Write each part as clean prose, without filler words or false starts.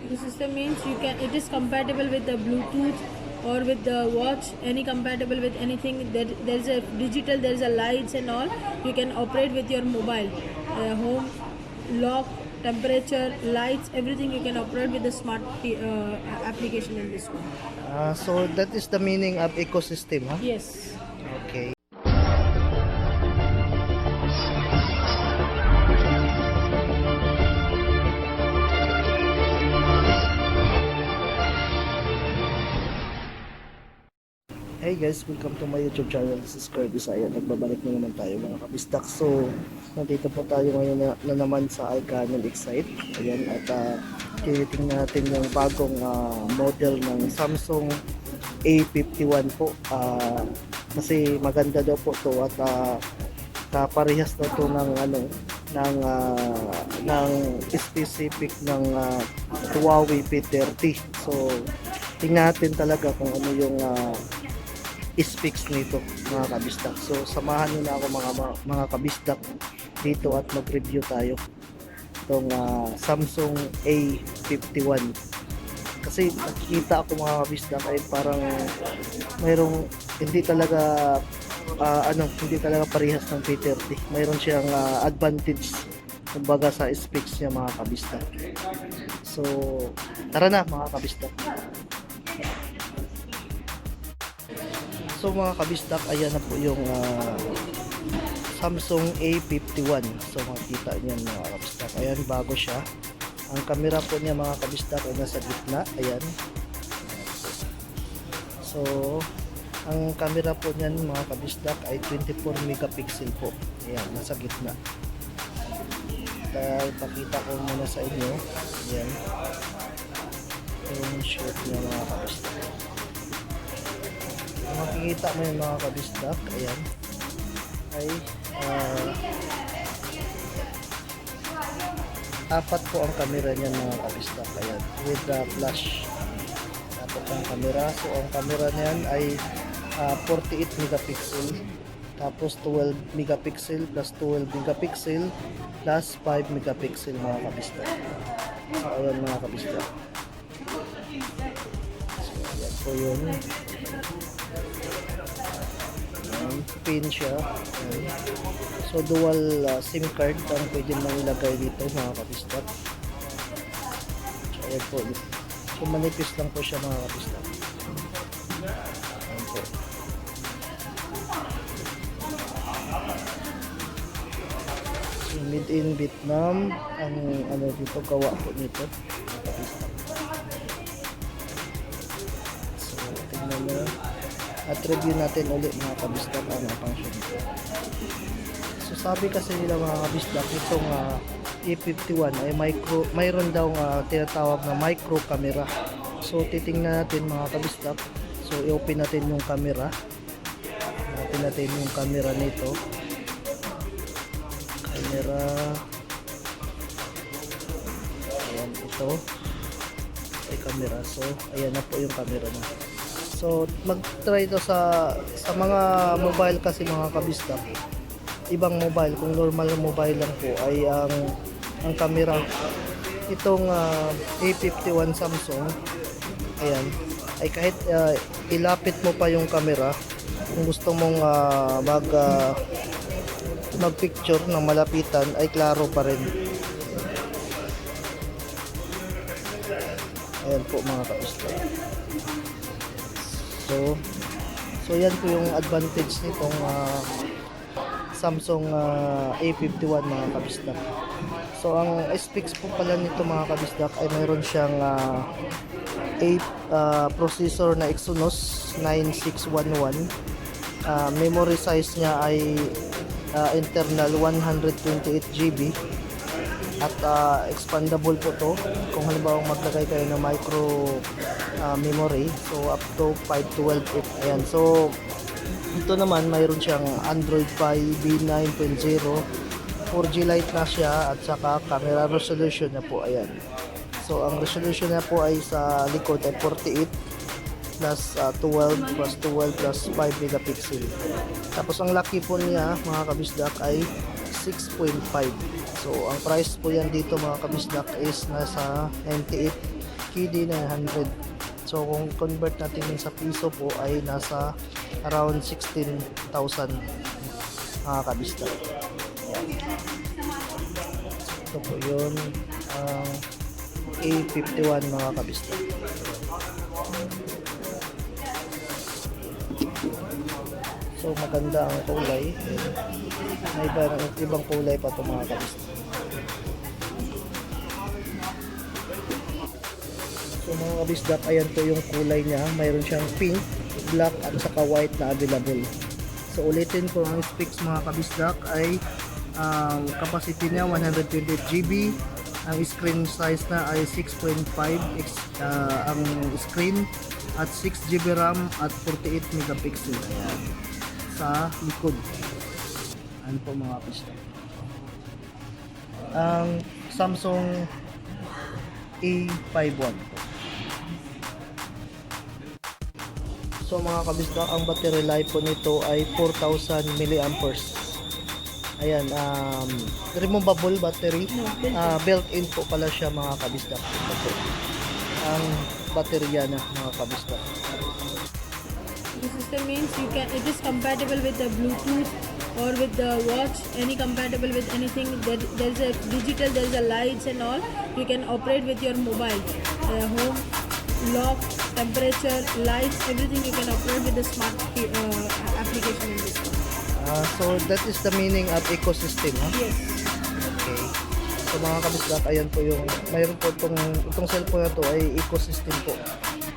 Ecosystem means you can. It is compatible with the Bluetooth or with the watch. Any compatible with anything. There's a digital. There's a lights and all. You can operate with your mobile. Home, lock, temperature, lights, everything you can operate with the smart application in this one. So that is the meaning of ecosystem, huh? Yes. Okay. Hey guys, welcome to my YouTube channel. This is Kirby Saya. Nagbabalik na naman tayo mga kabistak. So, nandito po tayo ngayon na naman sa Alcanon Excite. Ayan, at tinitingnan natin yung bagong model ng Samsung A51 po. Kasi maganda daw po to at kaparehas na to ng ng specific ng Huawei P30. So, tingnan natin talaga kung ano yung specs nito mga kabistak. So samahan niyo na ako mga kabistak dito at mag-review tayo itong Samsung A51. Kasi nakikita ako mga kabistak ay parang mayroong hindi talaga hindi talaga parehas ng P30. Mayroon siyang advantage kumbaga sa specs niya mga kabistak. So tara na mga kabistak. So mga kabistak, ayan na po yung Samsung A51. So makikita niyan mga kabistak. Ayan, bago siya. Ang camera po niya mga kabistak ay nasa gitna. Ayan. So ang camera po niyan mga kabistak ay 24 megapixel po. Ayan, nasa gitna. Pakita ko muna sa inyo. Ayan. Yung shoot niya mga kabistak. Makikita mo yung mga kabistak, ayan ay apat po ang camera niyan mga kabistak, ayan with the flash, apat ang camera. So ang camera niyan ay 48 megapixel, tapos 12 megapixel plus 12 megapixel plus 5 megapixel mga kabistak. So ayan mga kabistak, so ayan po yun, pin siya. So dual SIM card ang pwede nang ilagay dito mga kabistak. So ayan po, so manipis lang po siya mga kabistak. Ayan po. So made in Vietnam ang dito gawa po nito mga kabistak. So tingnan mo at review natin ulit mga kabistak ang function nito. So sabi kasi nila mga kabistak, itong A51 ay mayroon daw tinatawag na micro camera. So titingnan natin mga kabistak. So i-open natin yung camera. Natin yung camera nito. Camera. Ayan ito. Ay camera. So ayan na po yung camera na. So mag-try ito sa mga mobile kasi mga kabistak. Ibang mobile, kung normal na mobile lang po ay ang camera itong A51 Samsung, ayan, ay kahit ilapit mo pa yung camera, kung gusto mong mag-picture ng malapitan ay klaro pa rin. Ayan po mga kabistak. So yan po yung advantage nitong Samsung A51 mga kabistak. So ang specs po pala nito mga kabistak ay mayroon siyang processor na Exynos 9611. Memory size niya ay internal 128 GB at expandable po to kung halimbawa maglagay kayo ng micro memory, so up to 512 it. Ayan, so ito naman mayroon siyang Android Pie V9.0, 4G Lite na siya, at saka camera resolution na po, ayan. So ang resolution na po ay sa likod ay 48 plus 12 plus 12 plus 5 megapixel. Tapos ang laki po niya mga kabisdak ay 6.5. So ang price po yan dito mga kabisdak is nasa 98 KD 900. So kung convert natin yun sa piso po ay nasa around 16,000 mga kabista. Ito po yun ang A51 mga kabista. So maganda ang kulay. May ibang kulay pa ito mga kabista. So mga kabisdak, ayan po yung kulay niya. Mayroon siyang pink, black at saka white na available. So ulitin ko ang specs mga kabisdak ay capacity niya 128 GB. Ang screen size na ay 6.5 ang screen at 6 GB RAM at 48 megapixel. Ayan. Sa likod. Ayan po mga kabisdak. Ang Samsung A51 po. So mga kabisdak, ang battery life po nito ay 4,000 milliamperes. Ayan, removable battery. Built-in po pala siya mga kabisdak. Ito po ang baterya na mga kabisdak. The system means it is compatible with the Bluetooth or with the watch, any compatible with anything. There's a digital, there's a lights and all. You can operate with your mobile. Home, lock, temperature, lights, everything you can operate with the smart application in this one. So that is the meaning of ecosystem, ha? Yes. Okay. So mga kabisdak, ayan po yung mayroon po itong cellphone na to ay ecosystem po.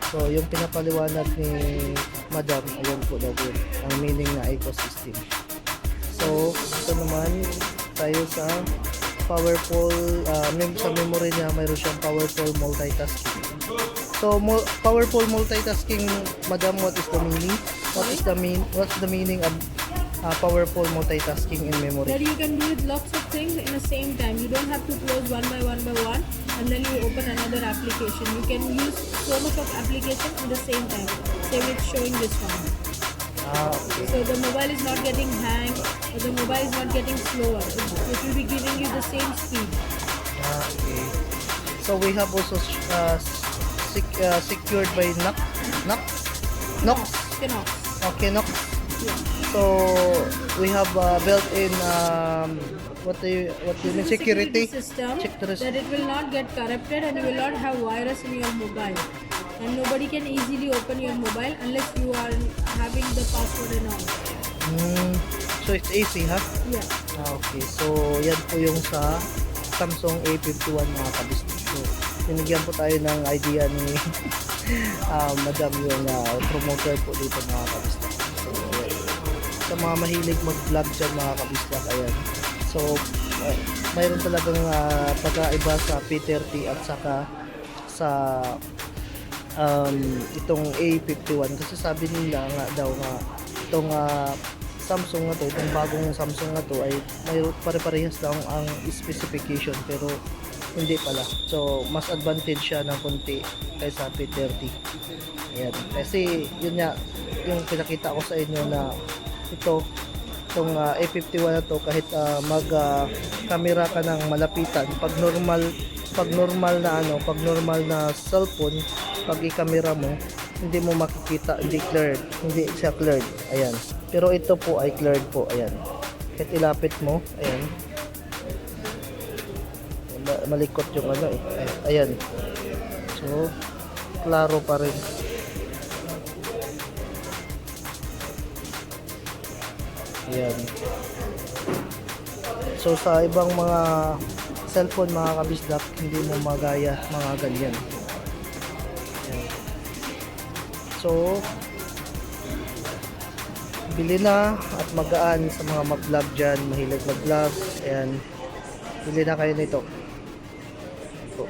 So yung pinapaliwanag ni Madam, ayan po daw yun ang meaning na ecosystem. So ito naman tayo sa powerful sa memory niya, mayroon siyang powerful multitasking. So powerful multitasking, Madam, what is the meaning? What's the meaning of powerful multitasking in memory? That you can do with lots of things in the same time. You don't have to close one by one and then you open another application. You can use so much of application at the same time. Same with showing this one. Okay. So the mobile is not getting hang or the mobile is not getting slower. It will be giving you the same speed. Okay. So we have also secured by Knox. Knox. Okay, Knox. Yeah. So we have built-in what do you mean, security system Security. that it will not get corrupted and you will not have virus in your mobile. And nobody can easily open your mobile unless you are having the password and all. So it's easy, ha? Yeah. Okay. So yan po yung sa Samsung A51 mga kabisnes. So binigyan po tayo ng idea ni Madam yung promoter po dito mga kabisnes. So ayan. Sa mga mahilig mag-vlog dyan mga kabisnes, ayan. So mayroon talagang pagkaiba sa P30 at saka sa itong A51 kasi sabi nila nga daw nga itong Samsung na to, itong bagong Samsung na to ay mayroon pare-parehas daw ang specification pero hindi pala. So mas advantage siya ng konti kaysa P30. Ayan. Kasi yun nga yung pinakita ko sa inyo na itong A51 na to, kahit mag camera ka ng malapitan, pag normal na cellphone, pag i-camera mo, hindi mo makikita, hindi siya cleared. Ayan. Pero ito po ay cleared po. Ayan. Kahit ilapit mo, ayan. Malikot yung ano eh. Ayan. So, klaro pa rin. Ayan. So, sa ibang mga cellphone mga kabisdak, hindi mo magaya mga ganyan. Ayan. So, bili na at magaan sa mga mag-vlog dyan, mahilig mag-vlog. Ayan. Bili na kayo nito. Ito.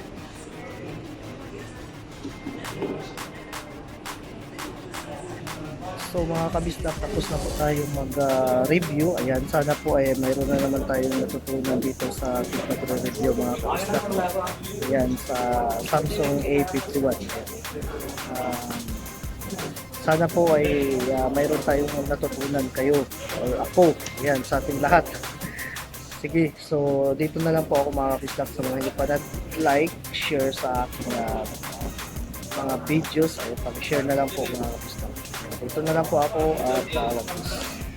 So mga kabisdak, tapos na po tayo mag-review. Ayan, sana po ay mayroon na naman tayong natutunan dito sa review mga kabisdak. Ayan, sa Samsung A51. Sana po ay mayroon tayong natutunan kayo or ako. Ayan, sa ating lahat. Sige, so dito na lang po ako mga kabisdak. Sa mga hindi pa nag-like, share sa aking mga videos ay pag-share na lang po mga kapisto. Ito na lang po ako at God bless.